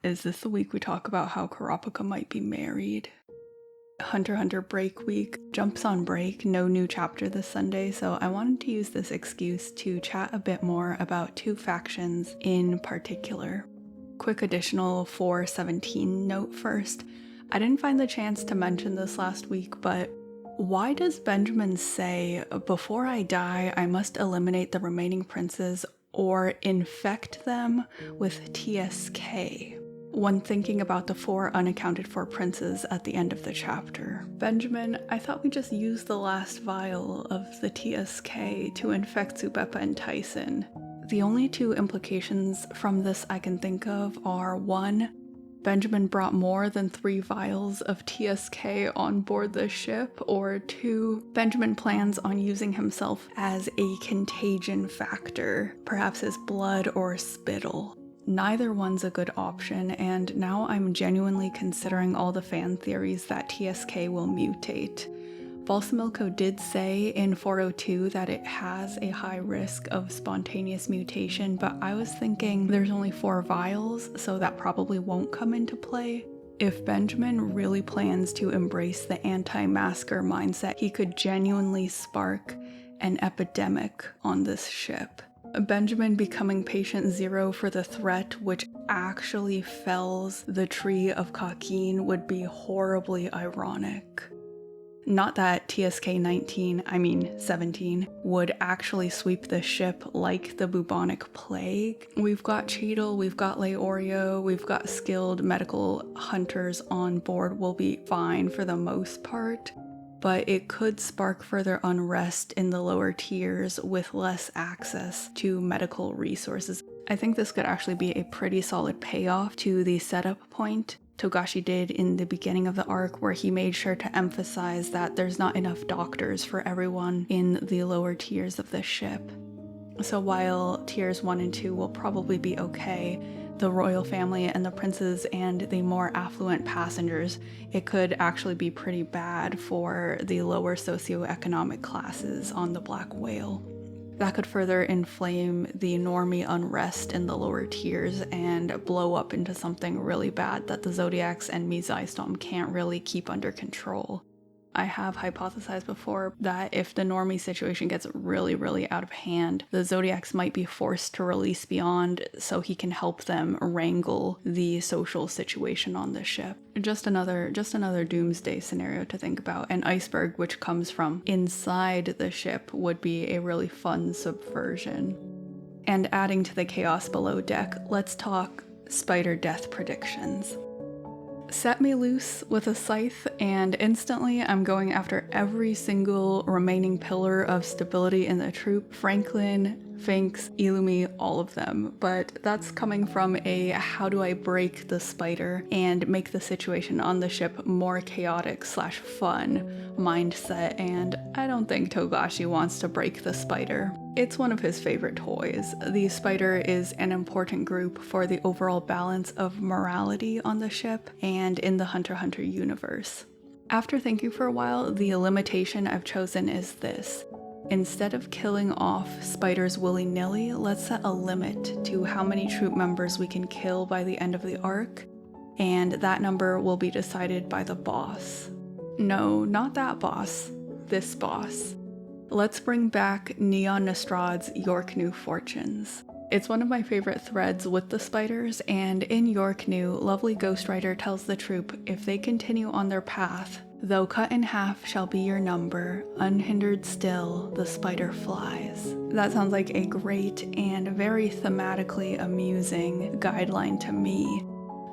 Is this the week we talk about how Kurapika might be married? Hunter x Hunter break week jumps on break, no new chapter this Sunday, so I wanted to use this excuse to chat a bit more about two factions in particular. Quick additional 417 note first. I didn't find the chance to mention this last week, but why does Benjamin say, "Before I die, I must eliminate the remaining princes or infect them with TSK?" when thinking about the 4 unaccounted for princes at the end of the chapter. Benjamin, I thought we just used the last vial of the TSK to infect Zubeppa and Tyson. The only two implications from this I can think of are 1. Benjamin brought more than 3 vials of TSK on board the ship, or 2. Benjamin plans on using himself as a contagion factor, perhaps his blood or spittle. Neither one's a good option, and now I'm genuinely considering all the fan theories that TSK will mutate. Balsamilko did say in 402 that it has a high risk of spontaneous mutation, but I was thinking there's only 4 vials, so that probably won't come into play. If Benjamin really plans to embrace the anti-masker mindset, he could genuinely spark an epidemic on this ship. Benjamin becoming patient 0 for the threat, which actually fells the tree of Kakin, would be horribly ironic. Not that TSK 17, would actually sweep the ship like the bubonic plague. We've got Cheadle, we've got Leorio, we've got skilled medical hunters on board. We'll be fine for the most part, but it could spark further unrest in the lower tiers with less access to medical resources. I think this could actually be a pretty solid payoff to the setup point Togashi did in the beginning of the arc, where he made sure to emphasize that there's not enough doctors for everyone in the lower tiers of the ship. So while tiers 1 and 2 will probably be okay, the royal family and the princes and the more affluent passengers, it could actually be pretty bad for the lower socioeconomic classes on the Black Whale. That could further inflame the normie unrest in the lower tiers and blow up into something really bad that the Zodiacs and Mizai Storm can't really keep under control. I have hypothesized before that if the normie situation gets really out of hand, the Zodiacs might be forced to release Beyond so he can help them wrangle the social situation on the ship. Just another doomsday scenario to think about. An iceberg which comes from inside the ship would be a really fun subversion. And adding to the chaos below deck, let's talk spider death predictions. Set me loose with a scythe, and instantly I'm going after every single remaining pillar of stability in the troop. Franklin, Finks, Illumi, all of them. But that's coming from a how do I break the spider and make the situation on the ship more chaotic / fun mindset, and I don't think Togashi wants to break the spider. It's one of his favorite toys. The spider is an important group for the overall balance of morality on the ship and in the Hunter x Hunter universe. After thinking for a while, the limitation I've chosen is this. Instead of killing off spiders willy-nilly, let's set a limit to how many troop members we can kill by the end of the arc, and that number will be decided by the boss. No, not that boss. This boss. Let's bring back Neon Nostrad's York New Fortunes. It's one of my favorite threads with the spiders, and in York New, lovely Ghostwriter tells the troop if they continue on their path, though cut in half shall be your number, unhindered still the spider flies. That sounds like a great and very thematically amusing guideline to me.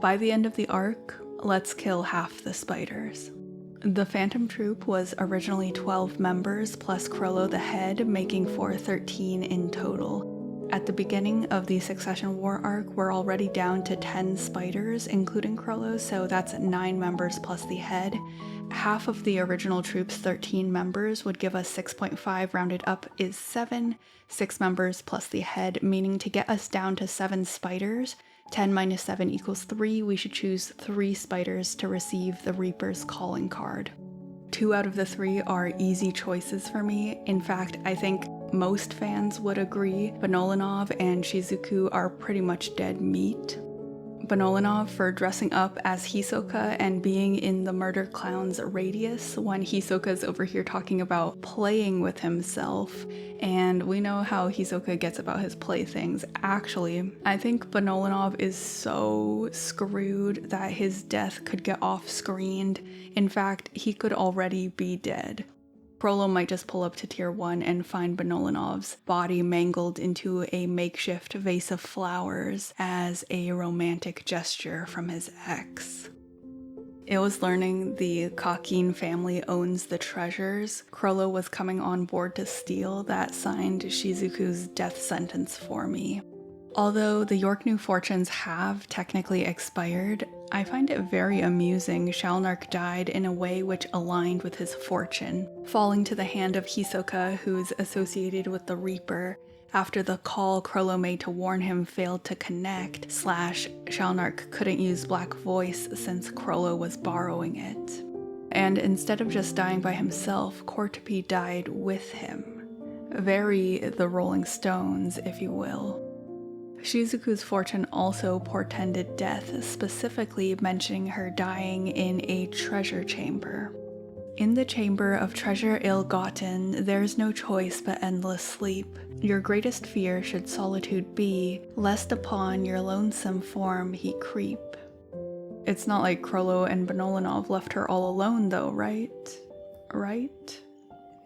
By the end of the arc, let's kill half the spiders. The Phantom Troop was originally 12 members plus Crollo the head, making for 13 in total. At the beginning of the Succession War arc, we're already down to 10 spiders, including Crollo, so that's 9 members plus the head. Half of the original troop's 13 members would give us 6.5, rounded up is 7, 6 members plus the head, meaning to get us down to 7 spiders, 10 minus 7 equals 3, we should choose 3 spiders to receive the Reaper's calling card. 2 out of the 3 are easy choices for me. In fact, I think most fans would agree, Benolanov and Shizuku are pretty much dead meat. Benolanov for dressing up as Hisoka and being in the murder clown's radius when Hisoka's over here talking about playing with himself. And we know how Hisoka gets about his playthings. Actually, I think Benolanov is so screwed that his death could get off-screened. In fact, he could already be dead. Frollo might just pull up to Tier 1 and find Benolanov's body mangled into a makeshift vase of flowers as a romantic gesture from his ex. It was learning the Kakin family owns the treasures Frollo was coming on board to steal that signed Shizuku's death sentence for me. Although the York New Fortunes have technically expired, I find it very amusing Shalnark died in a way which aligned with his fortune, falling to the hand of Hisoka, who's associated with the Reaper, after the call Frollo made to warn him failed to connect, / Shalnark couldn't use Black Voice since Frollo was borrowing it. And instead of just dying by himself, Kurapika died with him. Very the Rolling Stones, if you will. Shizuku's fortune also portended death, specifically mentioning her dying in a treasure chamber. In the chamber of treasure ill-gotten, there's no choice but endless sleep. Your greatest fear should solitude be, lest upon your lonesome form he creep. It's not like Frollo and Benolanov left her all alone though, right? Right?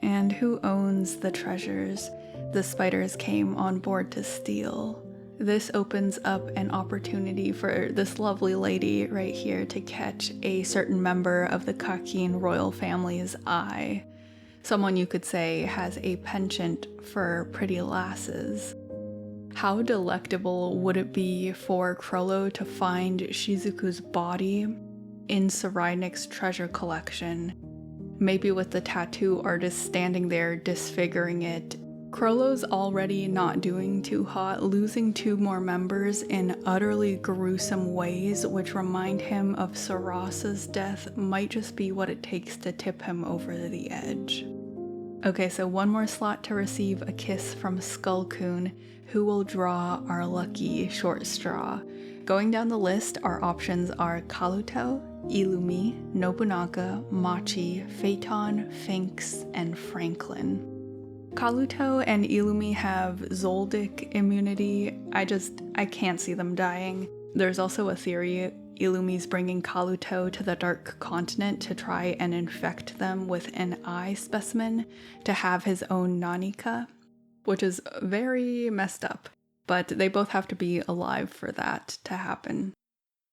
And who owns the treasures the spiders came on board to steal? This opens up an opportunity for this lovely lady right here to catch a certain member of the Kakin royal family's eye. Someone you could say has a penchant for pretty lasses. How delectable would it be for Frollo to find Shizuku's body in Sarainik's treasure collection, maybe with the tattoo artist standing there disfiguring it. Frollo's already not doing too hot, losing 2 more members in utterly gruesome ways which remind him of Sarasa's death might just be what it takes to tip him over the edge. Okay, so 1 more slot to receive a kiss from Skullcoon, who will draw our lucky short straw. Going down the list, our options are Kaluto, Illumi, Nobunaga, Machi, Phaeton, Finks, and Franklin. Kaluto and Illumi have Zoldyck immunity. I can't see them dying. There's also a theory Illumi's bringing Kaluto to the Dark Continent to try and infect them with an eye specimen to have his own Nanika, which is very messed up, but they both have to be alive for that to happen.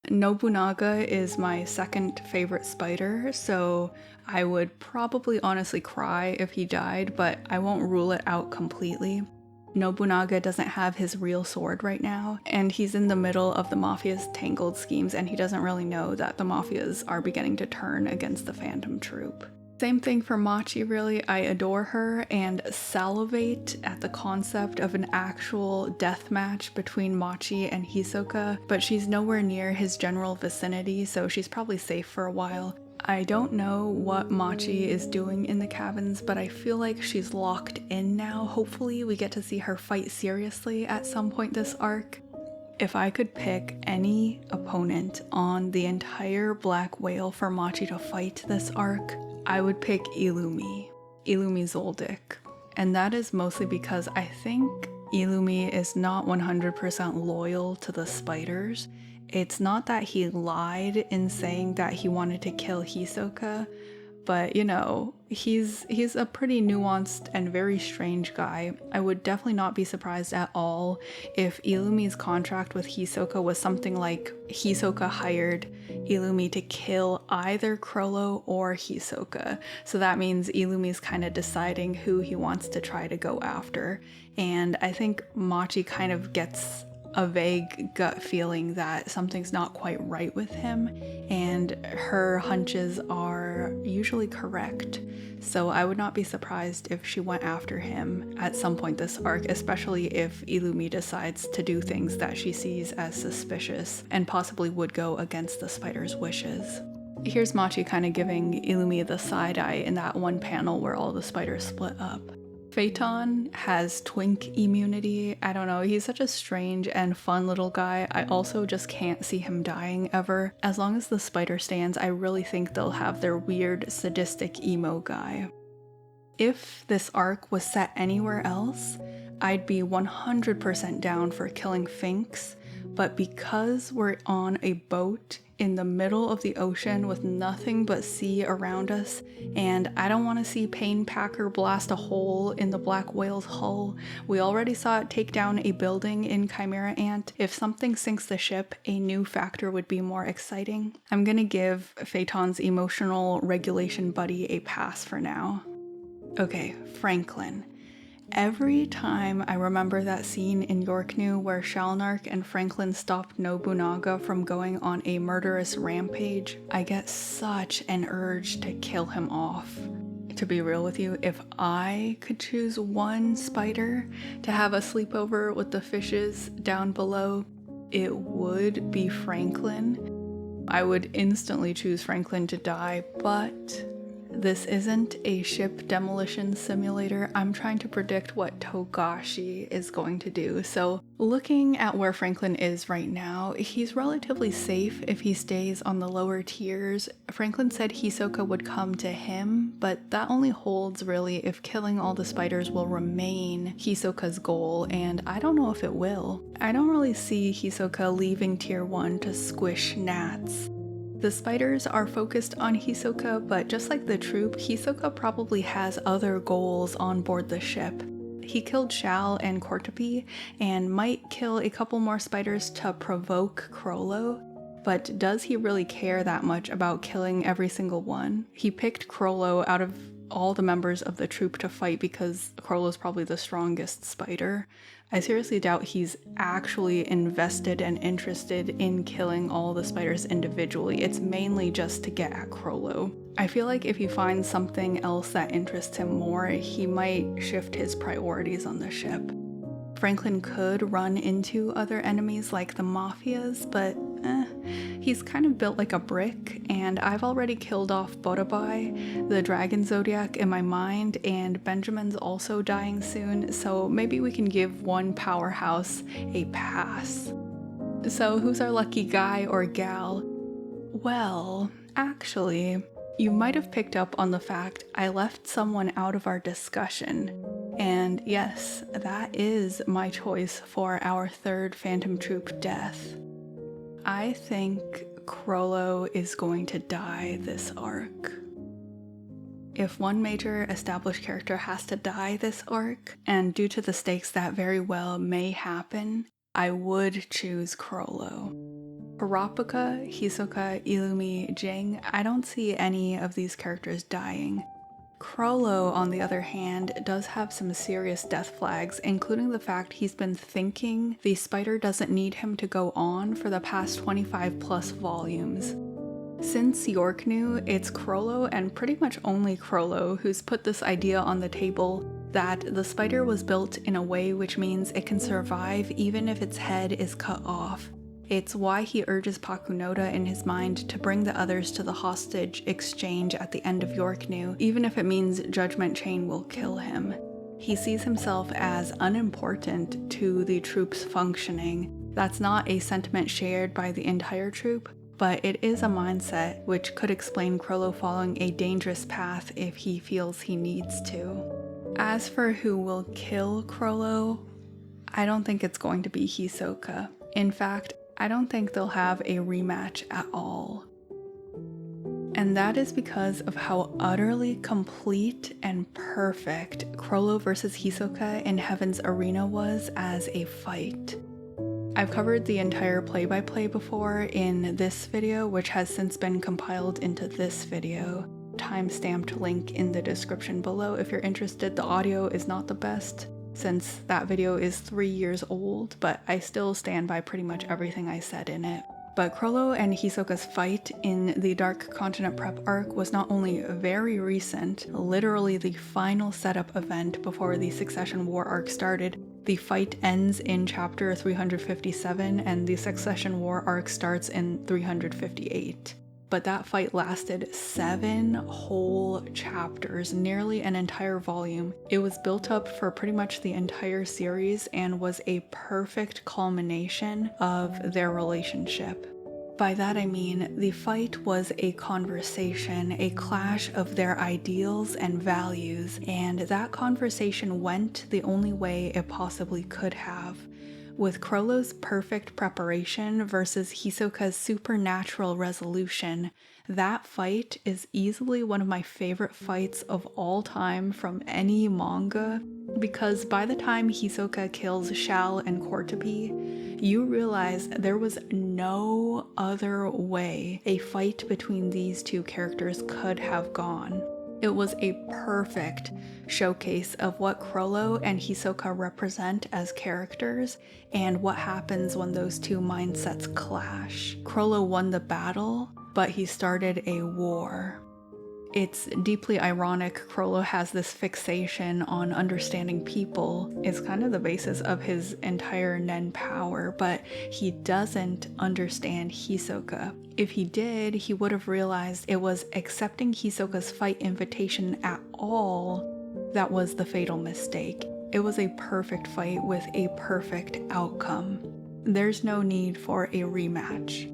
Nobunaga is my second favorite spider, so I would probably honestly cry if he died, but I won't rule it out completely. Nobunaga doesn't have his real sword right now, and he's in the middle of the Mafia's tangled schemes, and he doesn't really know that the Mafias are beginning to turn against the Phantom Troop. Same thing for Machi, really. I adore her and salivate at the concept of an actual death match between Machi and Hisoka, but she's nowhere near his general vicinity, so she's probably safe for a while. I don't know what Machi is doing in the cabins, but I feel like she's locked in now. Hopefully we get to see her fight seriously at some point this arc. If I could pick any opponent on the entire Black Whale for Machi to fight this arc, I would pick Illumi Zoldyck. And that is mostly because I think Illumi is not 100% loyal to the spiders. It's not that he lied in saying that he wanted to kill Hisoka, but you know, he's a pretty nuanced and very strange guy. I would definitely not be surprised at all if Illumi's contract with Hisoka was something like Hisoka hired Illumi to kill either Frollo or Hisoka. So that means Illumi's kind of deciding who he wants to try to go after. And I think Machi kind of gets a vague gut feeling that something's not quite right with him, and her hunches are usually correct. So I would not be surprised if she went after him at some point this arc, especially if Illumi decides to do things that she sees as suspicious and possibly would go against the spider's wishes. Here's Machi kind of giving Illumi the side eye in that one panel where all the spiders split up. Phaeton has twink immunity. I don't know, he's such a strange and fun little guy. I also just can't see him dying ever. As long as the spider stands, I really think they'll have their weird sadistic emo guy. If this arc was set anywhere else, I'd be 100% down for killing Finks, but because we're on a boat in the middle of the ocean with nothing but sea around us, and I don't want to see Pain Packer blast a hole in the black whale's hull. We already saw it take down a building in Chimera Ant. If something sinks the ship, a new factor would be more exciting. I'm gonna give Phaeton's emotional regulation buddy a pass for now. Okay, Franklin. Every time I remember that scene in Yorknew where Shalnark and Franklin stopped Nobunaga from going on a murderous rampage, I get such an urge to kill him off. To be real with you, if I could choose one spider to have a sleepover with the fishes down below, it would be Franklin. I would instantly choose Franklin to die, but this isn't a ship demolition simulator. I'm trying to predict what Togashi is going to do. So looking at where Franklin is right now, he's relatively safe if he stays on the lower tiers. Franklin said Hisoka would come to him, but that only holds really if killing all the spiders will remain Hisoka's goal, and I don't know if it will. I don't really see Hisoka leaving tier 1 to squish gnats. The spiders are focused on Hisoka, but just like the troop, Hisoka probably has other goals on board the ship. He killed Shal and Kurapika and might kill a couple more spiders to provoke Crollo, but does he really care that much about killing every single one? He picked Crollo out of all the members of the troop to fight because Crollo's probably the strongest spider. I seriously doubt he's actually invested and interested in killing all the spiders individually. It's mainly just to get at Crollo. I feel like if he finds something else that interests him more, he might shift his priorities on the ship. Franklin could run into other enemies like the Mafias, but he's kind of built like a brick, and I've already killed off Borubai, the Dragon Zodiac, in my mind, and Benjamin's also dying soon, so maybe we can give one powerhouse a pass. So who's our lucky guy or gal? Well, actually, you might have picked up on the fact I left someone out of our discussion. And yes, that is my choice for our third Phantom Troop death. I think Crollo is going to die this arc. If one major established character has to die this arc, and due to the stakes that very well may happen, I would choose Crollo. Kurapika, Hisoka, Illumi, Jing, I don't see any of these characters dying. Crollo, on the other hand, does have some serious death flags, including the fact he's been thinking the spider doesn't need him to go on for the past 25 plus volumes. Since Yorknew, it's Crollo and pretty much only Crollo who's put this idea on the table that the spider was built in a way which means it can survive even if its head is cut off. It's why he urges Pakunoda in his mind to bring the others to the hostage exchange at the end of Yorknew, even if it means Judgment Chain will kill him. He sees himself as unimportant to the troop's functioning. That's not a sentiment shared by the entire troop, but it is a mindset which could explain Crollo following a dangerous path if he feels he needs to. As for who will kill Crollo, I don't think it's going to be Hisoka. In fact, I don't think they'll have a rematch at all. And that is because of how utterly complete and perfect Crollo vs. Hisoka in Heaven's Arena was as a fight. I've covered the entire play-by-play before in this video, which has since been compiled into this video. Timestamped link in the description below if you're interested. The audio is not the best, since that video is 3 years old, but I still stand by pretty much everything I said in it. But Crollo and Hisoka's fight in the Dark Continent prep arc was not only very recent, literally the final setup event before the Succession War arc started. The fight ends in chapter 357 and the Succession War arc starts in 358. but that fight lasted 7 whole chapters, nearly an entire volume. It was built up for pretty much the entire series and was a perfect culmination of their relationship. By that I mean, the fight was a conversation, a clash of their ideals and values, and that conversation went the only way it possibly could have. With Chrollo's perfect preparation versus Hisoka's supernatural resolution, that fight is easily one of my favorite fights of all time from any manga, because by the time Hisoka kills Shal and Kurapika, you realize there was no other way a fight between these two characters could have gone. It was a perfect showcase of what Chrollo and Hisoka represent as characters and what happens when those two mindsets clash. Chrollo won the battle, but he started a war. It's deeply ironic Chrollo has this fixation on understanding people. It's kind of the basis of his entire Nen power, but he doesn't understand Hisoka. If he did, he would have realized it was accepting Hisoka's fight invitation at all that was the fatal mistake. It was a perfect fight with a perfect outcome. There's no need for a rematch.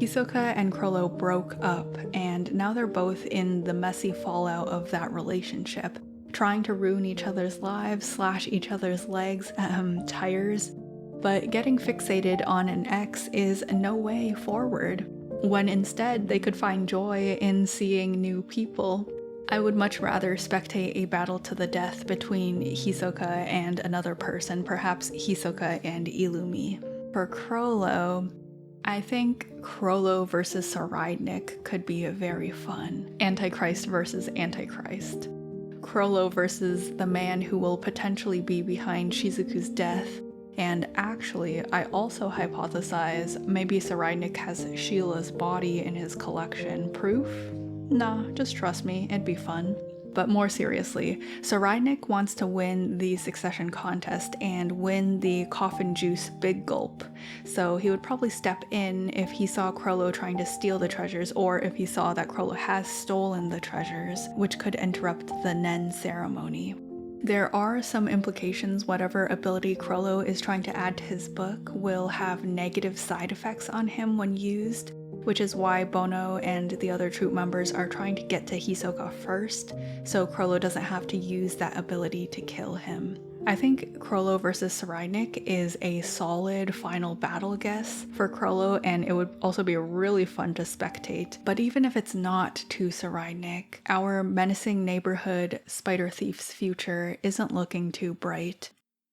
Hisoka and Chrollo broke up, and now they're both in the messy fallout of that relationship, trying to ruin each other's lives, slash each other's legs, tires. But getting fixated on an ex is no way forward, when instead they could find joy in seeing new people. I would much rather spectate a battle to the death between Hisoka and another person, perhaps Hisoka and Illumi. For Chrollo, I think Chrollo versus Saraidnik could be very fun. Antichrist versus Antichrist. Chrollo versus the man who will potentially be behind Shizuku's death. And actually, I also hypothesize maybe Saraidnik has Sheila's body in his collection. Proof? Nah, just trust me, it'd be fun. But more seriously, Saraidnik wants to win the succession contest and win the coffin juice big gulp. So he would probably step in if he saw Chrollo trying to steal the treasures, or if he saw that Chrollo has stolen the treasures, which could interrupt the Nen ceremony. There are some implications whatever ability Chrollo is trying to add to his book will have negative side effects on him when used, which is why Bono and the other troop members are trying to get to Hisoka first, so Chrollo doesn't have to use that ability to kill him. I think Chrollo versus Saraidnik is a solid final battle guess for Chrollo, and it would also be really fun to spectate. But even if it's not to Saraidnik, our menacing neighborhood spider thief's future isn't looking too bright.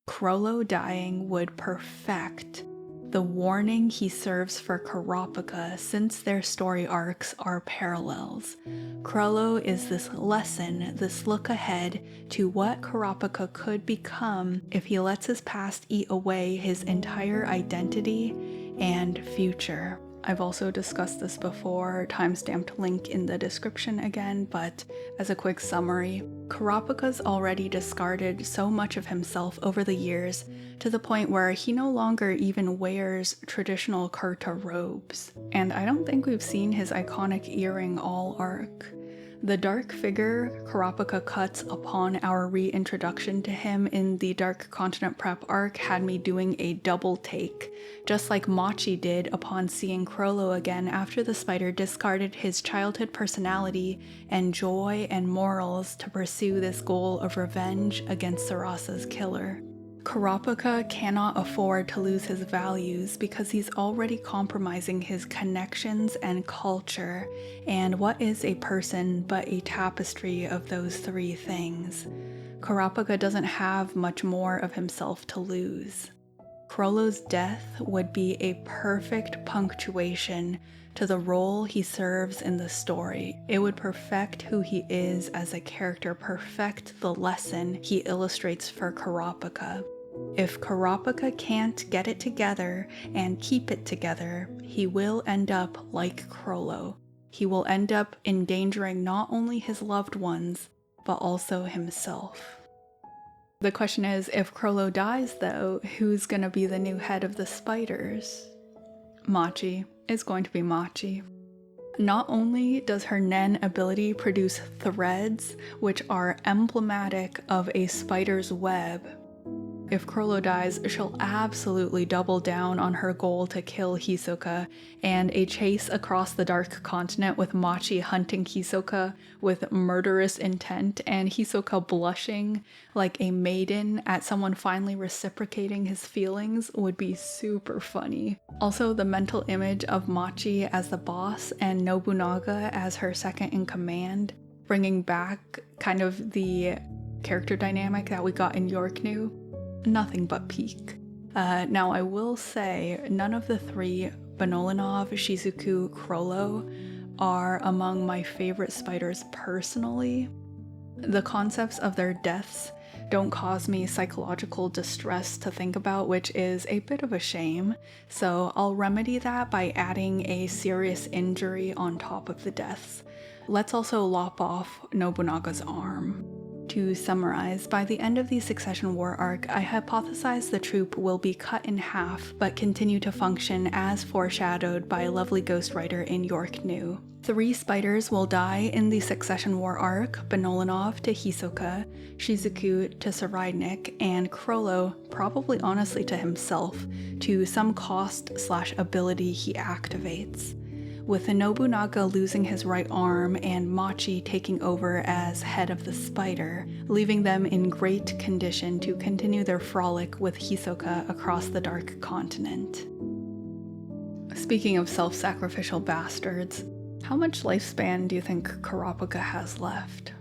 Chrollo dying would perfect the warning he serves for Kurapika, since their story arcs are parallels. Chrollo is this lesson, this look ahead to what Kurapika could become if he lets his past eat away his entire identity and future. I've also discussed this before, timestamped link in the description again, but as a quick summary, Kurapika's already discarded so much of himself over the years to the point where he no longer even wears traditional kurta robes. And I don't think we've seen his iconic earring all arc. The dark figure Kurapika cuts upon our reintroduction to him in the Dark Continent Prep arc had me doing a double take, just like Machi did upon seeing Chrollo again after the spider discarded his childhood personality and joy and morals to pursue this goal of revenge against Sarasa's killer. Kurapika cannot afford to lose his values because he's already compromising his connections and culture, and what is a person but a tapestry of those three things? Kurapika doesn't have much more of himself to lose. Chrollo's death would be a perfect punctuation to the role he serves in the story. It would perfect who he is as a character, perfect the lesson he illustrates for Kurapika. If Kurapika can't get it together and keep it together, he will end up like Chrollo. He will end up endangering not only his loved ones, but also himself. The question is, if Chrollo dies though, who's gonna be the new head of the spiders? Machi. It's going to be Machi. Not only does her Nen ability produce threads, which are emblematic of a spider's web, if Chrollo dies, she'll absolutely double down on her goal to kill Hisoka, and a chase across the Dark Continent with Machi hunting Hisoka with murderous intent, and Hisoka blushing like a maiden at someone finally reciprocating his feelings would be super funny. Also, the mental image of Machi as the boss and Nobunaga as her second in command, bringing back kind of the character dynamic that we got in York New. Nothing but peak. Now I will say none of the three, Benolinov, Shizuku, Chrollo, are among my favorite spiders personally. The concepts of their deaths don't cause me psychological distress to think about, which is a bit of a shame, so I'll remedy that by adding a serious injury on top of the deaths. Let's also lop off Nobunaga's arm. To summarize, by the end of the Succession War arc, I hypothesize the troop will be cut in half, but continue to function as foreshadowed by a lovely ghostwriter in York New. 3 spiders will die in the Succession War arc: Benolinov to Hisoka, Shizuku to Tsureidnik, and Chrollo, probably honestly to himself, to some cost/ability he activates, with Nobunaga losing his right arm and Machi taking over as head of the spider, leaving them in great condition to continue their frolic with Hisoka across the Dark Continent. Speaking of self-sacrificial bastards, how much lifespan do you think Kurapika has left?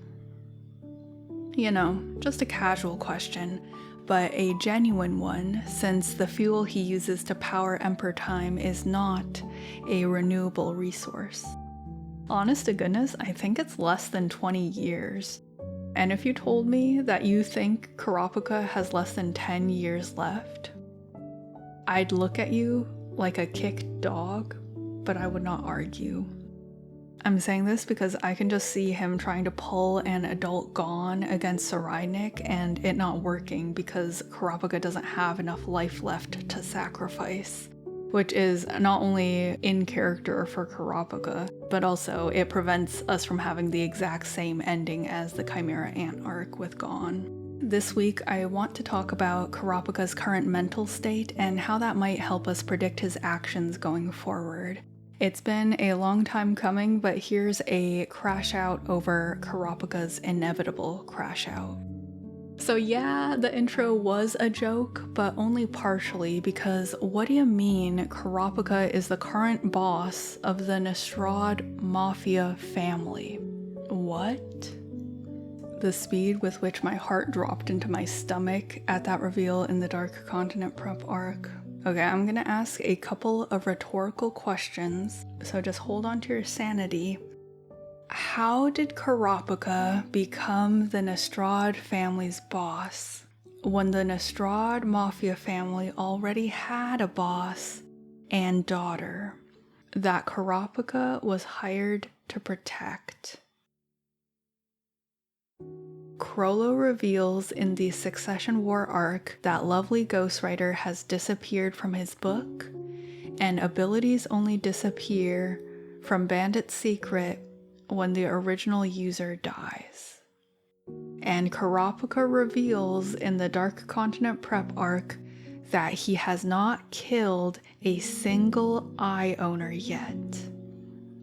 You know, just a casual question, but a genuine one, since the fuel he uses to power Emperor Time is not a renewable resource. Honest to goodness, I think it's less than 20 years. And if you told me that you think Kurapika has less than 10 years left, I'd look at you like a kicked dog, but I would not argue. I'm saying this because I can just see him trying to pull an adult Gon against Tsureidnik and it not working because Kurapika doesn't have enough life left to sacrifice, which is not only in character for Kurapika, but also it prevents us from having the exact same ending as the Chimera Ant arc with Gon. This week, I want to talk about Kurapika's current mental state and how that might help us predict his actions going forward. It's been a long time coming, but here's a crash out over Kurapika's inevitable crash out. So yeah, the intro was a joke, but only partially, because what do you mean Kurapika is the current boss of the Nestrad Mafia family? What? The speed with which my heart dropped into my stomach at that reveal in the Dark Continent prep arc. Okay, I'm gonna ask a couple of rhetorical questions, so just hold on to your sanity. How did Kurapika become the Nestrad family's boss when the Nestrad Mafia family already had a boss and daughter that Kurapika was hired to protect? Chrollo reveals in the Succession War arc that lovely ghostwriter has disappeared from his book, and abilities only disappear from Bandit's secret when the original user dies. And Kurapika reveals in the Dark Continent prep arc that he has not killed a single eye owner yet.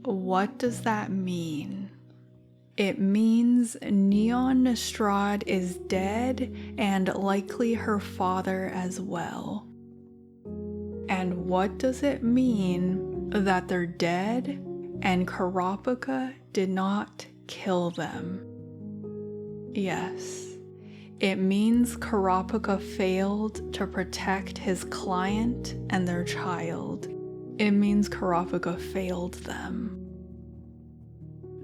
What does that mean? It means Neon Nestrad is dead, and likely her father as well. And what does it mean that they're dead and Kurapika did not kill them? Yes, it means Kurapika failed to protect his client and their child. It means Kurapika failed them.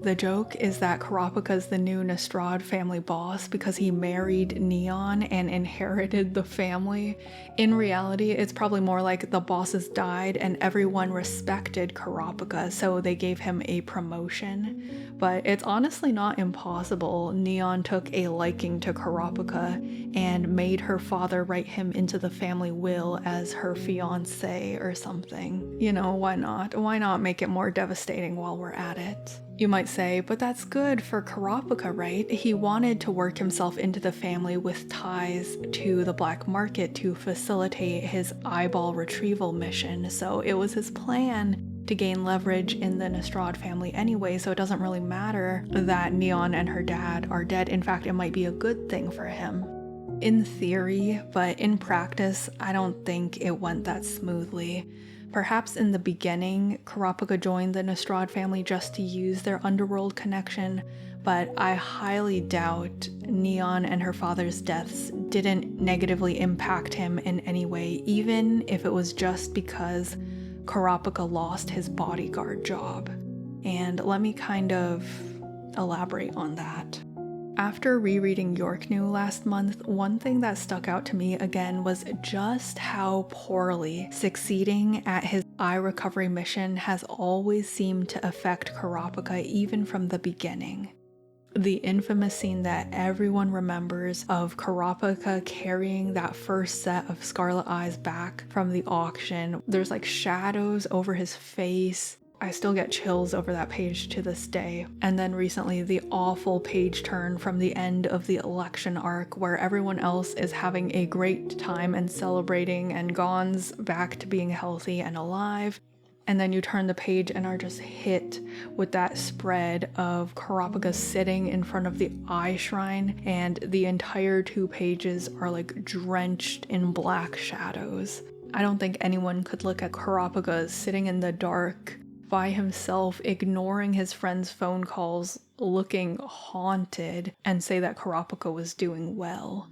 The joke is that Kurapika's the new Nostrad family boss because he married Neon and inherited the family. In reality, it's probably more like the bosses died and everyone respected Kurapika, so they gave him a promotion. But it's honestly not impossible. Neon took a liking to Kurapika and made her father write him into the family will as her fiancé or something. You know, why not? Why not make it more devastating while we're at it? You might say, but that's good for Kurapika, right? He wanted to work himself into the family with ties to the black market to facilitate his eyeball retrieval mission, so it was his plan to gain leverage in the Nostrad family anyway, so it doesn't really matter that Neon and her dad are dead. In fact, it might be a good thing for him. In theory, but in practice, I don't think it went that smoothly. Perhaps in the beginning, Kurapika joined the Nostrad family just to use their underworld connection, but I highly doubt Neon and her father's deaths didn't negatively impact him in any way, even if it was just because Kurapika lost his bodyguard job. And let me kind of elaborate on that. After rereading Yorknew last month, one thing that stuck out to me again was just how poorly succeeding at his eye recovery mission has always seemed to affect Kurapika even from the beginning. The infamous scene that everyone remembers of Kurapika carrying that first set of scarlet eyes back from the auction. There's like shadows over his face. I still get chills over that page to this day. And then recently, the awful page turn from the end of the election arc where everyone else is having a great time and celebrating and Gon's back to being healthy and alive. And then you turn the page and are just hit with that spread of Kurapika sitting in front of the eye shrine, and the entire 2 pages are like drenched in black shadows. I don't think anyone could look at Kurapika sitting in the dark by himself, ignoring his friend's phone calls, looking haunted, and say that Kurapika was doing well.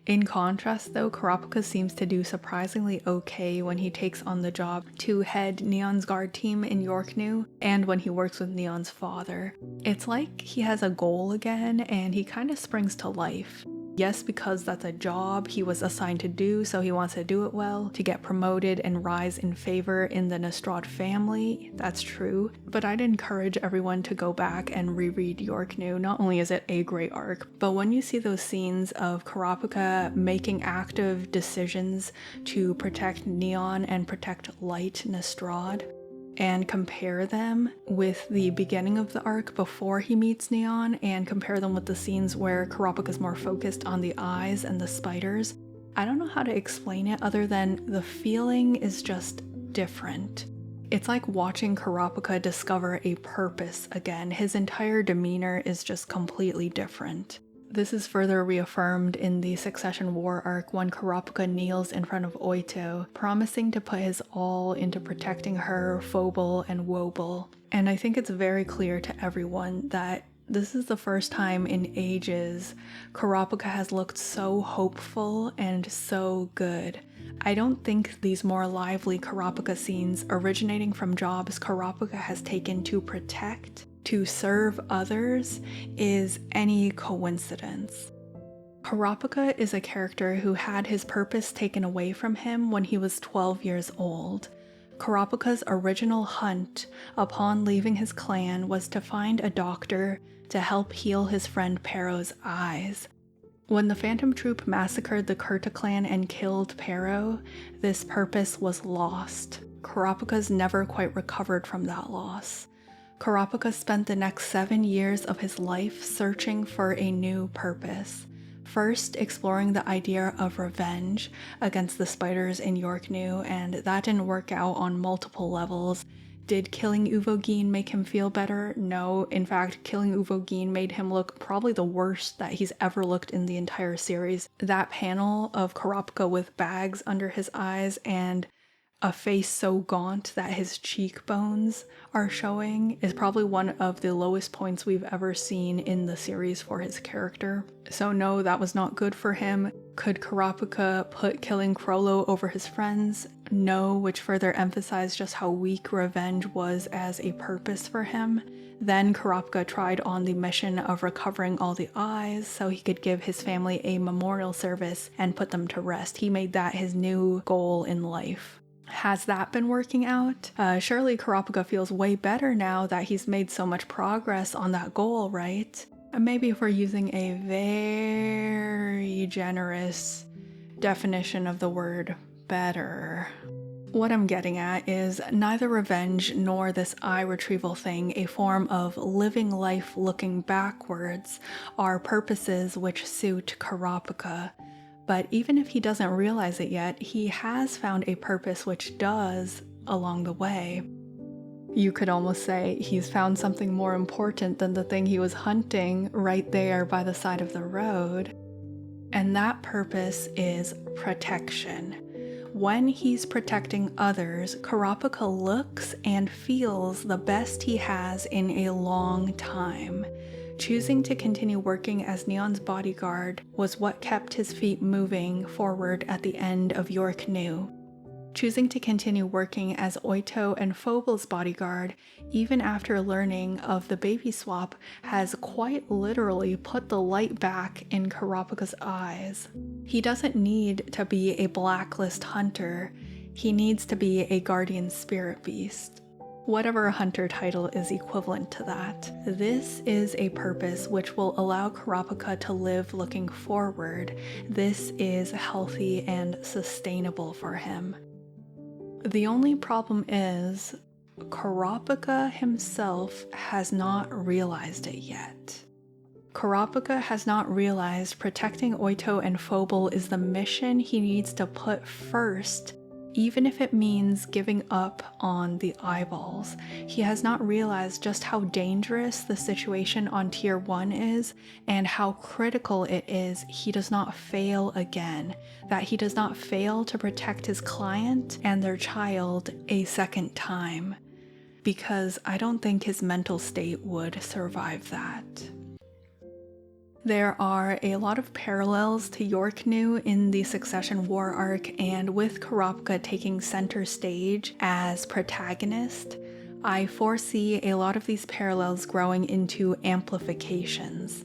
In contrast though, Kurapika seems to do surprisingly okay when he takes on the job to head Neon's guard team in Yorknew, and when he works with Neon's father. It's like he has a goal again, and he kind of springs to life. Yes, because that's a job he was assigned to do, so he wants to do it well, to get promoted and rise in favor in the Nostrad family. That's true. But I'd encourage everyone to go back and reread Yorknew. Not only is it a great arc, but when you see those scenes of Kurapika making active decisions to protect Neon and protect Light Nostrad, and compare them with the beginning of the arc before he meets Neon, and compare them with the scenes where Kurapika's more focused on the eyes and the spiders, I don't know how to explain it other than the feeling is just different. It's like watching Kurapika discover a purpose again. His entire demeanor is just completely different. This is further reaffirmed in the Succession War arc when Kurapika kneels in front of Oito, promising to put his all into protecting her, Phobal, and Wobel. And I think it's very clear to everyone that this is the first time in ages Kurapika has looked so hopeful and so good. I don't think these more lively Kurapika scenes originating from jobs Kurapika has taken to protect, to serve others, is any coincidence. Kurapika is a character who had his purpose taken away from him when he was 12 years old. Kurapika's original hunt upon leaving his clan was to find a doctor to help heal his friend Pero's eyes. When the Phantom Troop massacred the Kurta clan and killed Pero, this purpose was lost. Kurapika's never quite recovered from that loss. Kurapika spent the next 7 years of his life searching for a new purpose. First, exploring the idea of revenge against the spiders in Yorknew, and that didn't work out on multiple levels. Did killing Uvogin make him feel better? No. In fact, killing Uvogin made him look probably the worst that he's ever looked in the entire series. That panel of Kurapika with bags under his eyes and a face so gaunt that his cheekbones are showing is probably one of the lowest points we've ever seen in the series for his character. So no, that was not good for him. Could Kurapika put killing Frollo over his friends? No, which further emphasized just how weak revenge was as a purpose for him. Then Kurapika tried on the mission of recovering all the eyes so he could give his family a memorial service and put them to rest. He made that his new goal in life. Has that been working out? Surely Kurapika feels way better now that he's made so much progress on that goal, right? And maybe if we're using a very generous definition of the word better. What I'm getting at is neither revenge nor this eye retrieval thing, a form of living life looking backwards, are purposes which suit Kurapika. But even if he doesn't realize it yet, he has found a purpose which does along the way. You could almost say he's found something more important than the thing he was hunting right there by the side of the road. And that purpose is protection. When he's protecting others, Kurapika looks and feels the best he has in a long time. Choosing to continue working as Neon's bodyguard was what kept his feet moving forward at the end of your canoe. Choosing to continue working as Oito and Phobel's bodyguard, even after learning of the baby swap, has quite literally put the light back in Kurapika's eyes. He doesn't need to be a blacklist hunter, he needs to be a guardian spirit beast. Whatever a hunter title is equivalent to that. This is a purpose which will allow Kurapika to live looking forward. This is healthy and sustainable for him. The only problem is, Kurapika himself has not realized it yet. Kurapika has not realized protecting Oito and Phobel is the mission he needs to put first, even if it means giving up on the eyeballs. He has not realized just how dangerous the situation on Tier 1 is and how critical it is he does not fail again, that he does not fail to protect his client and their child a second time, because I don't think his mental state would survive that. There are a lot of parallels to your canoe in the Succession War arc, and with Kurapika taking center stage as protagonist, I foresee a lot of these parallels growing into amplifications.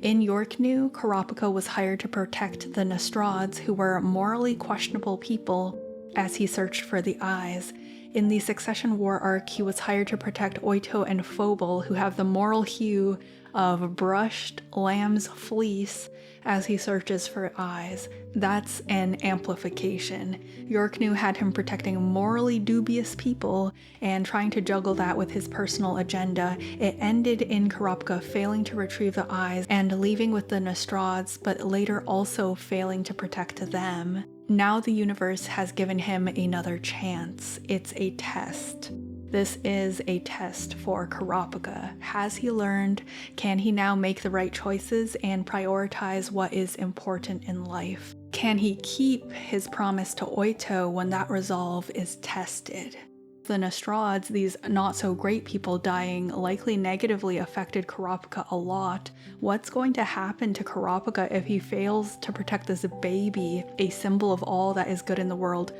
In your canoe, Kurapika was hired to protect the Nostrades, who were morally questionable people, as he searched for the eyes. In the Succession War arc, he was hired to protect Oito and Phobel, who have the moral hue of brushed lamb's fleece, as he searches for eyes. That's an amplification. Your canoe had him protecting morally dubious people and trying to juggle that with his personal agenda. It ended in Kurapika failing to retrieve the eyes and leaving with the Nostrades, but later also failing to protect them. Now the universe has given him another chance. It's a test. This is a test for Kurapika. Has he learned? Can he now make the right choices and prioritize what is important in life? Can he keep his promise to Oito when that resolve is tested? The Nostrades, these not-so-great people dying, likely negatively affected Kurapika a lot. What's going to happen to Kurapika if he fails to protect this baby, a symbol of all that is good in the world?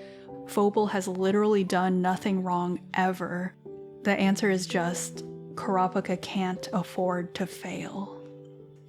Phobel has literally done nothing wrong ever. The answer is just, Kurapika can't afford to fail.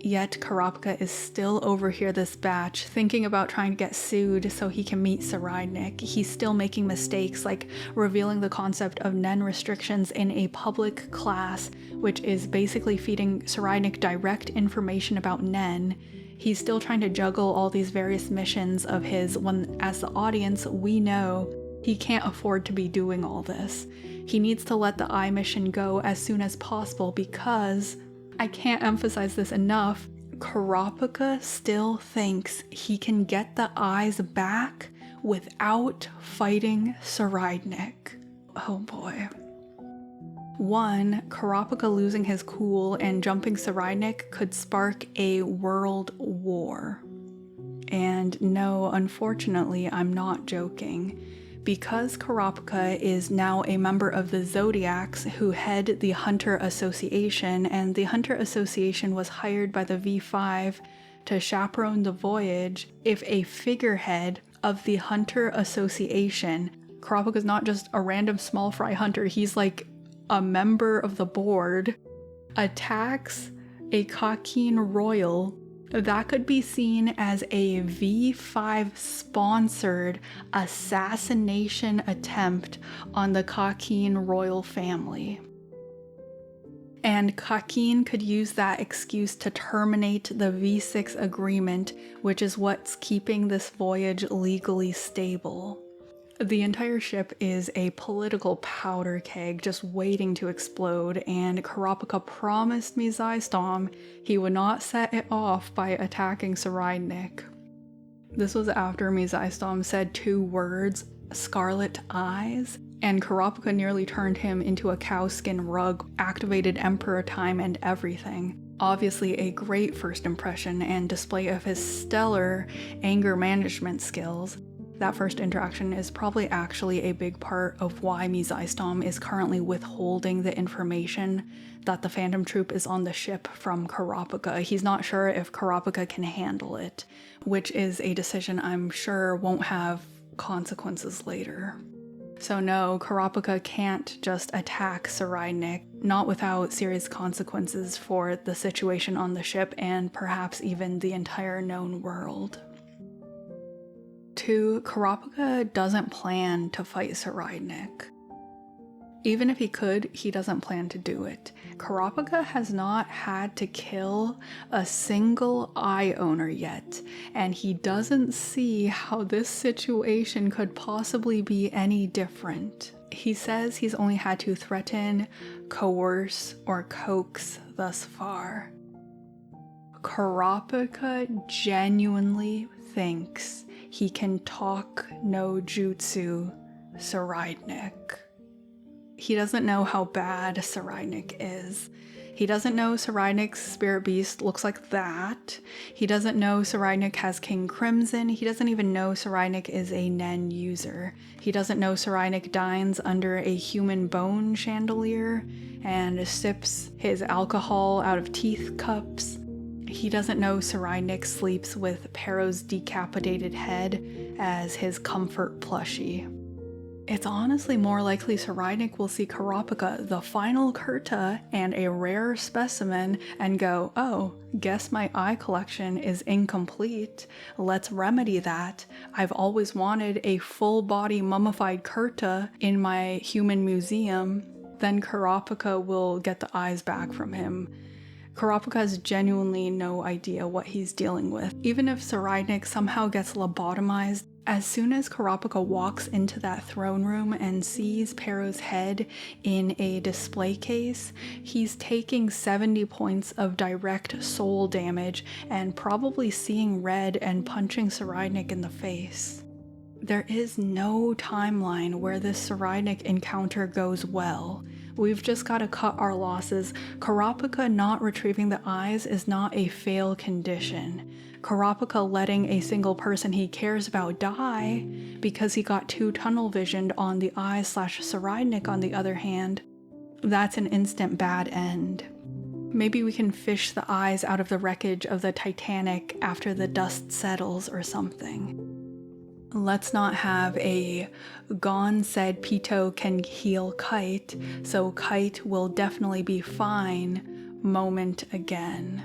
Yet Kurapika is still over here this batch, thinking about trying to get sued so he can meet Cyrenic. He's still making mistakes, like revealing the concept of Nen restrictions in a public class, which is basically feeding Cyrenic direct information about Nen. He's still trying to juggle all these various missions of his when, as the audience, we know he can't afford to be doing all this. He needs to let the eye mission go as soon as possible because, I can't emphasize this enough, Kurapika still thinks he can get the eyes back without fighting Cyrenic. Oh boy. 1, Kurapika losing his cool and jumping Cyrenic could spark a world war. And no, unfortunately, I'm not joking. Because Kurapika is now a member of the Zodiacs who head the Hunter Association, and the Hunter Association was hired by the V5 to chaperone the voyage, if a figurehead of the Hunter Association Kurapika's not just a random small fry hunter, he's like a member of the board, attacks a Kakeen royal. That could be seen as a V5 sponsored assassination attempt on the Kakeen royal family. And Kakeen could use that excuse to terminate the V6 agreement, which is what's keeping this voyage legally stable. The entire ship is a political powder keg just waiting to explode, and Kurapika promised Mizystom he would not set it off by attacking Saraidnik. This was after Mizystom said 2 words, "Scarlet Eyes," and Kurapika nearly turned him into a cowskin rug, activated Emperor time and everything. Obviously a great first impression and display of his stellar anger management skills. That first interaction is probably actually a big part of why Mizystom is currently withholding the information that the Phantom Troop is on the ship from Kurapika. He's not sure if Kurapika can handle it, which is a decision I'm sure won't have consequences later. So no, Kurapika can't just attack Saraidnik, not without serious consequences for the situation on the ship and perhaps even the entire known world. 2. Kurapika doesn't plan to fight Saraidnik. Even if he could, he doesn't plan to do it. Kurapika has not had to kill a single eye owner yet, and he doesn't see how this situation could possibly be any different. He says he's only had to threaten, coerce, or coax thus far. Kurapika genuinely thinks he can talk no jutsu Saraidnik. He doesn't know how bad Saraidnik is. He doesn't know Saraidnik's spirit beast looks like that. He doesn't know Saraidnik has King Crimson. He doesn't even know Saraidnik is a Nen user. He doesn't know Saraidnik dines under a human bone chandelier and sips his alcohol out of teeth cups. He doesn't know Saraidnik sleeps with Pero's decapitated head as his comfort plushie. It's honestly more likely Saraidnik will see Kurapika, the final Kurta, and a rare specimen and go, "Oh, guess my eye collection is incomplete. Let's remedy that. I've always wanted a full-body mummified Kurta in my human museum." Then Kurapika will get the eyes back from him. Kurapika has genuinely no idea what he's dealing with. Even if Saraidnik somehow gets lobotomized, as soon as Kurapika walks into that throne room and sees Pero's head in a display case, he's taking 70 points of direct soul damage and probably seeing red and punching Saraidnik in the face. There is no timeline where this Saraidnik encounter goes well. We've just got to cut our losses. Kurapika not retrieving the eyes is not a fail condition. Kurapika letting a single person he cares about die because he got too tunnel visioned on the eyes/Saraidnik on the other hand, that's an instant bad end. Maybe we can fish the eyes out of the wreckage of the Titanic after the dust settles or something. Let's not have a Gon said Pito can heal Kite, so Kite will definitely be fine moment again.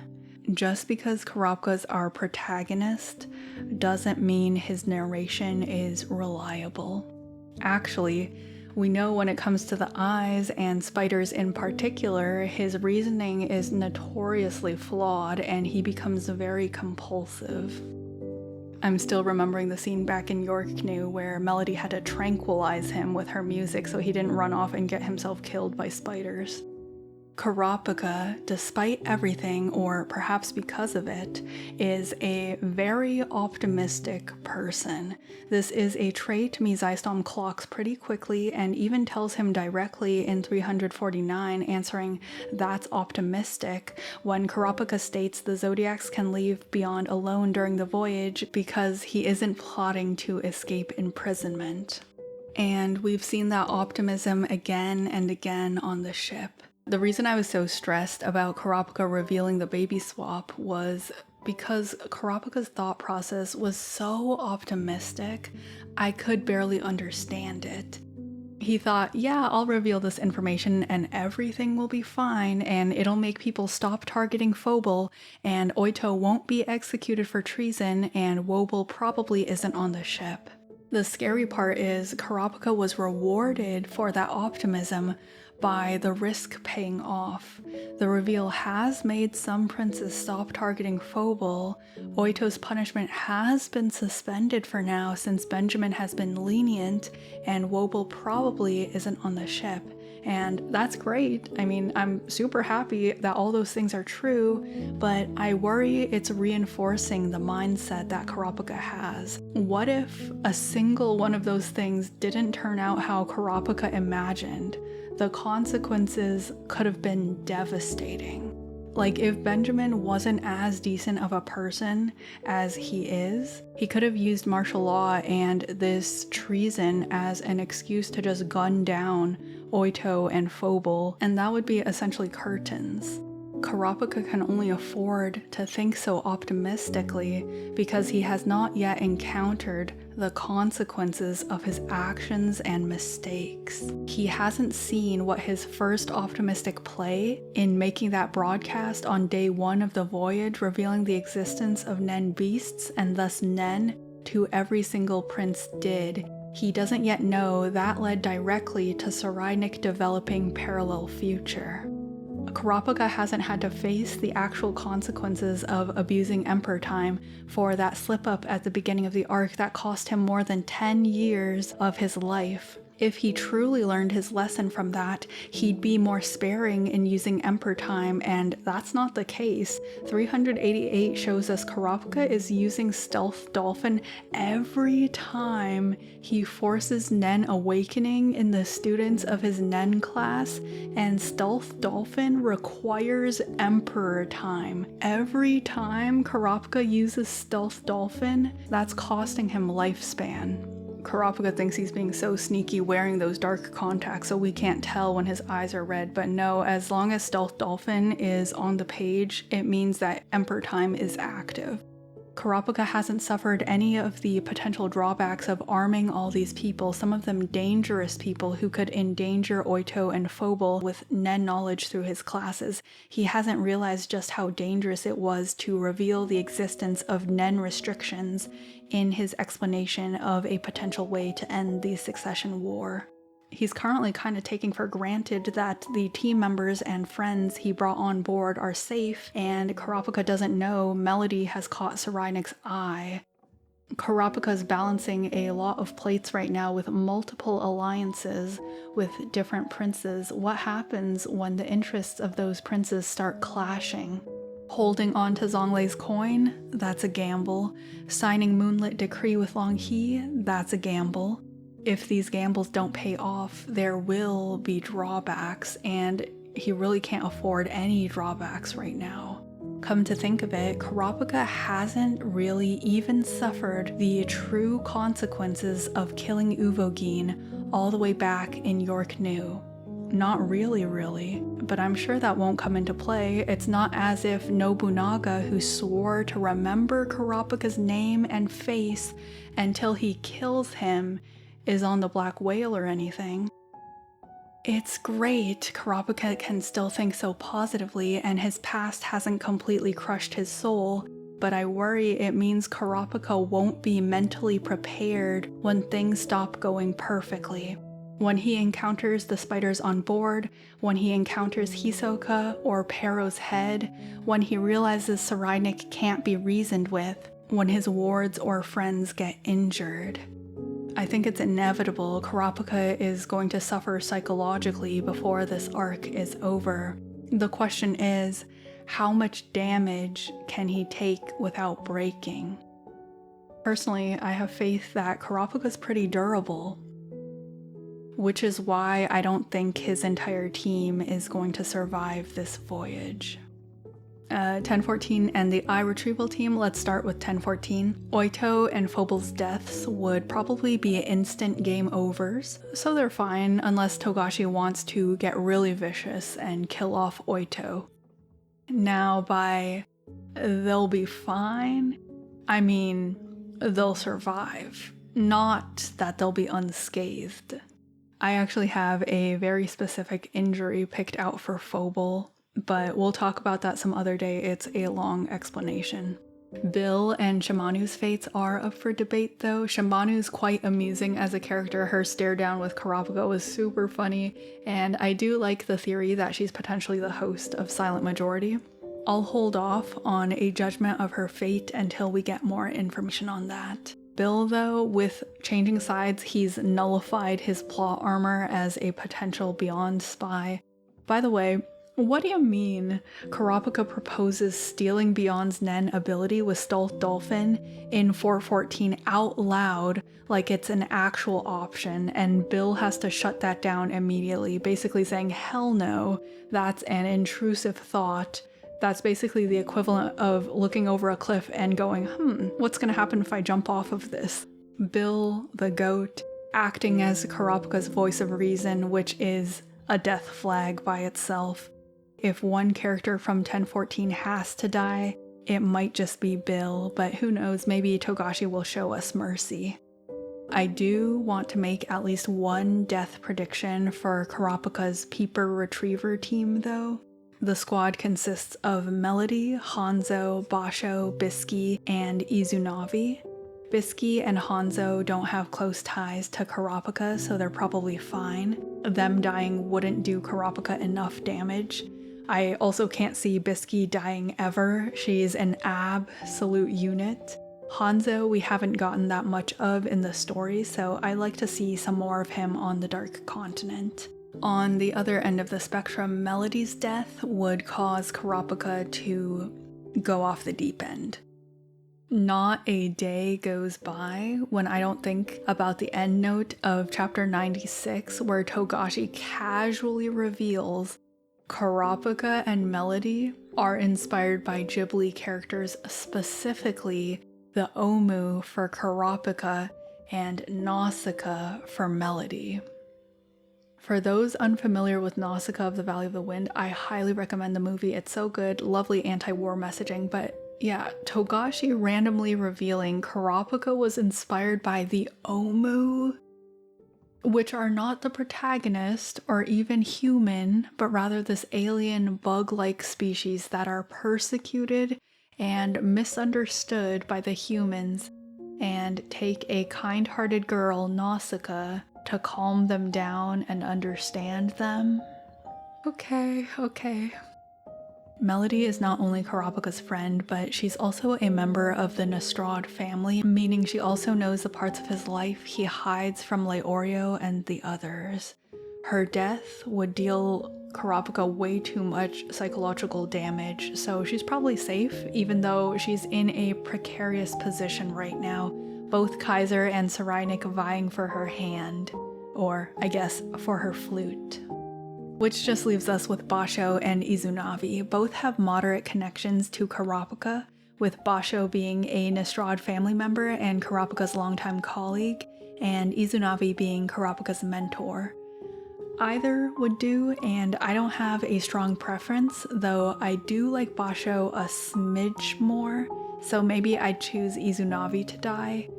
Just because Kurapika's our protagonist doesn't mean his narration is reliable. Actually, we know when it comes to the eyes and spiders in particular, his reasoning is notoriously flawed and he becomes very compulsive. I'm still remembering the scene back in York Canoe where Melody had to tranquilize him with her music so he didn't run off and get himself killed by spiders. Kurapika, despite everything, or perhaps because of it, is a very optimistic person. This is a trait Mizystom clocks pretty quickly and even tells him directly in 349, answering, "That's optimistic," when Kurapika states the Zodiacs can leave Beyond alone during the voyage because he isn't plotting to escape imprisonment. And we've seen that optimism again and again on the ship. The reason I was so stressed about Kurapika revealing the baby swap was Because Kurapika's thought process was so optimistic, I could barely understand it. He thought, yeah, I'll reveal this information and everything will be fine, and it'll make people stop targeting Phobal, and Oito won't be executed for treason, and Wobble probably isn't on the ship. The scary part is Kurapika was rewarded for that optimism by the risk paying off. The reveal has made some princes stop targeting Phobal. Oito's punishment has been suspended for now since Benjamin has been lenient, and Wobble probably isn't on the ship. And that's great. I mean, I'm super happy that all those things are true, but I worry it's reinforcing the mindset that Kurapika has. What if a single one of those things didn't turn out how Kurapika imagined? The consequences could have been devastating. Like, if Benjamin wasn't as decent of a person as he is, he could have used martial law and this treason as an excuse to just gun down Oito and Phobal, and that would be essentially curtains. Kurapika can only afford to think so optimistically because he has not yet encountered the consequences of his actions and mistakes. He hasn't seen what his first optimistic play in making that broadcast on day 1 of the voyage revealing the existence of Nen beasts and thus Nen to every single prince did. He doesn't yet know that led directly to Saraynik developing parallel future. Kurapika hasn't had to face the actual consequences of abusing Emperor time for that slip-up at the beginning of the arc that cost him more than 10 years of his life. If he truly learned his lesson from that, he'd be more sparing in using Emperor time, and that's not the case. 388 shows us Kurapika is using Stealth Dolphin every time he forces Nen awakening in the students of his Nen class, and Stealth Dolphin requires Emperor time. Every time Kurapika uses Stealth Dolphin, that's costing him lifespan. Kurapika thinks he's being so sneaky wearing those dark contacts so we can't tell when his eyes are red, but no, as long as Stealth Dolphin is on the page, it means that Emperor time is active. Kurapika hasn't suffered any of the potential drawbacks of arming all these people, some of them dangerous people who could endanger Oito and Phobal with Nen knowledge through his classes. He hasn't realized just how dangerous it was to reveal the existence of Nen restrictions in his explanation of a potential way to end the succession war. He's currently kind of taking for granted that the team members and friends he brought on board are safe, and Kurapika doesn't know Melody has caught Saraynik's eye. Kurapika's balancing a lot of plates right now with multiple alliances with different princes. What happens when the interests of those princes start clashing? Holding on to Zhonglei's coin? That's a gamble. Signing Moonlit Decree with Long He? That's a gamble. If these gambles don't pay off, there will be drawbacks, and he really can't afford any drawbacks right now. Come to think of it, Kurapika hasn't really even suffered the true consequences of killing Uvogin all the way back in York New. Not really, but I'm sure that won't come into play. It's not as if Nobunaga, who swore to remember Kurapika's name and face until he kills him, is on the Black Whale or anything. It's great Kurapika can still think so positively and his past hasn't completely crushed his soul, but I worry it means Kurapika won't be mentally prepared when things stop going perfectly. When he encounters the spiders on board, when he encounters Hisoka or Pero's head, when he realizes Saraynik can't be reasoned with, when his wards or friends get injured. I think it's inevitable Kurapika is going to suffer psychologically before this arc is over. The question is, how much damage can he take without breaking? Personally, I have faith that Kurapika's pretty durable, which is why I don't think his entire team is going to survive this voyage. 1014 and the eye retrieval team, let's start with 1014. Oito and Phobal's deaths would probably be instant game overs, so they're fine unless Togashi wants to get really vicious and kill off Oito. Now by they'll be fine. I mean, they'll survive. Not that they'll be unscathed. I actually have a very specific injury picked out for Phobal, but we'll talk about that some other day. It's a long explanation. Bill and Shimanu's fates are up for debate though. Shimanu's quite amusing as a character. Her stare down with Kurapika was super funny, and I do like the theory that she's potentially the host of Silent Majority. I'll hold off on a judgment of her fate until we get more information on that. Bill though, with changing sides, he's nullified his plot armor as a potential Beyond spy. By the way, what do you mean Kurapika proposes stealing Beyond's Nen ability with Stealth Dolphin in 414 out loud like it's an actual option, and Bill has to shut that down immediately, basically saying, hell no, that's an intrusive thought. That's basically the equivalent of looking over a cliff and going, what's gonna happen if I jump off of this? Bill, the goat, acting as Kurapika's voice of reason, which is a death flag by itself. If one character from 1014 has to die, it might just be Bill, but who knows, maybe Togashi will show us mercy. I do want to make at least one death prediction for Kurapika's Peeper Retriever team though. The squad consists of Melody, Hanzo, Basho, Bisky, and Izunavi. Bisky and Hanzo don't have close ties to Kurapika, so they're probably fine. Them dying wouldn't do Kurapika enough damage. I also can't see Bisky dying ever. She's an absolute unit. Hanzo we haven't gotten that much of in the story, so I like to see some more of him on the Dark Continent. On the other end of the spectrum, Melody's death would cause Kurapika to go off the deep end. Not a day goes by when I don't think about the end note of chapter 96 where Togashi casually reveals Kurapika and Melody are inspired by Ghibli characters, specifically the Omu for Kurapika and Nausicaa for Melody. For those unfamiliar with Nausicaa of the Valley of the Wind, I highly recommend the movie. It's so good, lovely anti-war messaging, but yeah, Togashi randomly revealing Kurapika was inspired by the Omu, which are not the protagonist or even human, but rather this alien bug-like species that are persecuted and misunderstood by the humans and take a kind-hearted girl, Nausicaa, to calm them down and understand them. Okay. Melody is not only Kurapika's friend, but she's also a member of the Nostrad family, meaning she also knows the parts of his life he hides from Leorio and the others. Her death would deal Kurapika way too much psychological damage, so she's probably safe, even though she's in a precarious position right now, both Kaiser and Sarainik vying for her hand, or I guess for her flute. Which just leaves us with Basho and Izunavi. Both have moderate connections to Kurapika, with Basho being a Nostrad family member and Kurapika's longtime colleague, and Izunavi being Kurapika's mentor. Either would do, and I don't have a strong preference, though I do like Basho a smidge more, so maybe I'd choose Izunavi to die.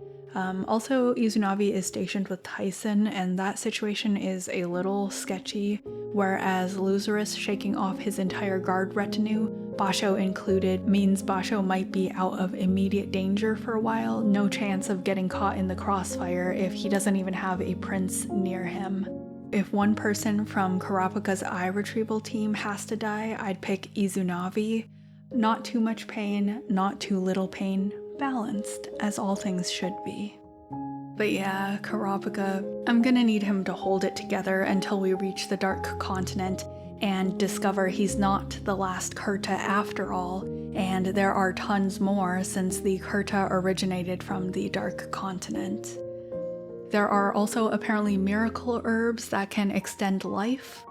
Also, Izunavi is stationed with Tyson, and that situation is a little sketchy, whereas Lazarus shaking off his entire guard retinue, Basho included, means Basho might be out of immediate danger for a while, no chance of getting caught in the crossfire if he doesn't even have a prince near him. If one person from Kurapika's eye retrieval team has to die, I'd pick Izunavi. Not too much pain, not too little pain, balanced, as all things should be. But yeah, Kurapika, I'm gonna need him to hold it together until we reach the Dark Continent and discover he's not the last Kurta after all, and there are tons more since the Kurta originated from the Dark Continent. There are also apparently miracle herbs that can extend life.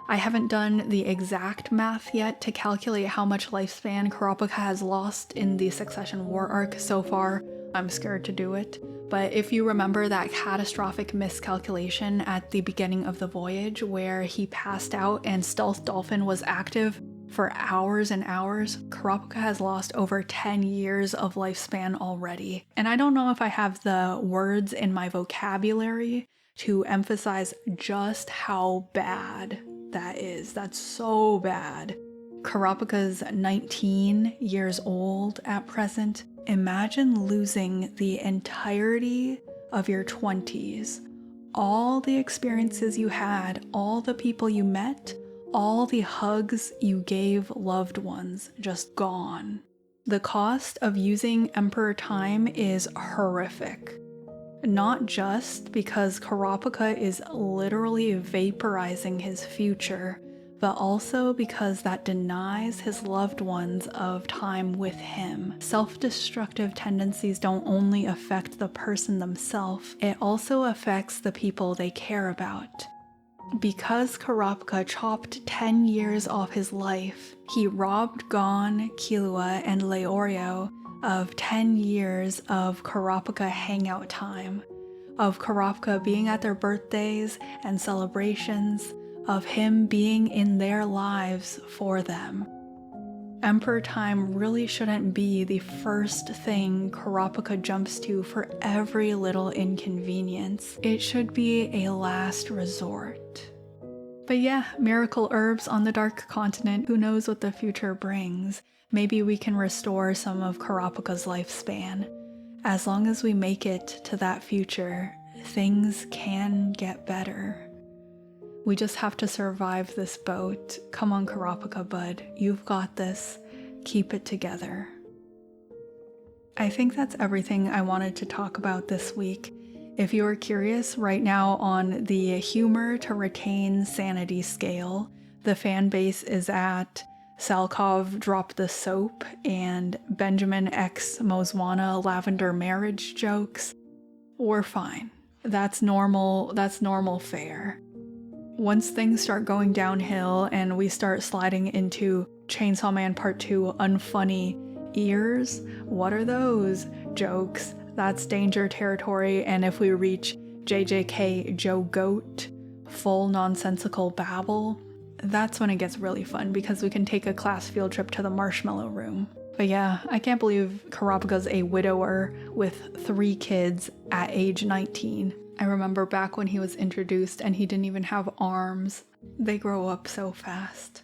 I haven't done the exact math yet to calculate how much lifespan Kurapika has lost in the Succession War arc so far. I'm scared to do it. But if you remember that catastrophic miscalculation at the beginning of the voyage where he passed out and Stealth Dolphin was active, For hours and hours, Kurapika has lost over 10 years of lifespan already. And I don't know if I have the words in my vocabulary to emphasize just how bad that is. That's so bad. Kurapika's 19 years old at present. Imagine losing the entirety of your 20s. All the experiences you had, all the people you met, all the hugs you gave loved ones, just gone. The cost of using Emperor Time is horrific. Not just because Kurapika is literally vaporizing his future, but also because that denies his loved ones of time with him. Self-destructive tendencies don't only affect the person themselves, it also affects the people they care about. Because Kurapika chopped 10 years off his life, he robbed Gon, Killua, and Leorio of 10 years of Kurapika hangout time, of Kurapika being at their birthdays and celebrations, of him being in their lives for them. Emperor Time really shouldn't be the first thing Kurapika jumps to for every little inconvenience. It should be a last resort. But yeah, miracle herbs on the Dark Continent, who knows what the future brings. Maybe we can restore some of Kurapika's lifespan. As long as we make it to that future, things can get better. We just have to survive this boat. Come on, Kurapika bud, you've got this. Keep it together. I think that's everything I wanted to talk about this week. If you are curious, right now on the humor to retain sanity scale, the fan base is at Salkov Drop the Soap and Benjamin X Mozwana Lavender Marriage jokes. We're fine. That's normal fare. Once things start going downhill and we start sliding into Chainsaw Man Part 2 unfunny ears, what are those jokes? That's danger territory, and if we reach JJK Joe Goat, full nonsensical babble, that's when it gets really fun because we can take a class field trip to the Marshmallow Room. But yeah, I can't believe Kurapika's a widower with 3 kids at age 19. I remember back when he was introduced and he didn't even have arms. They grow up so fast.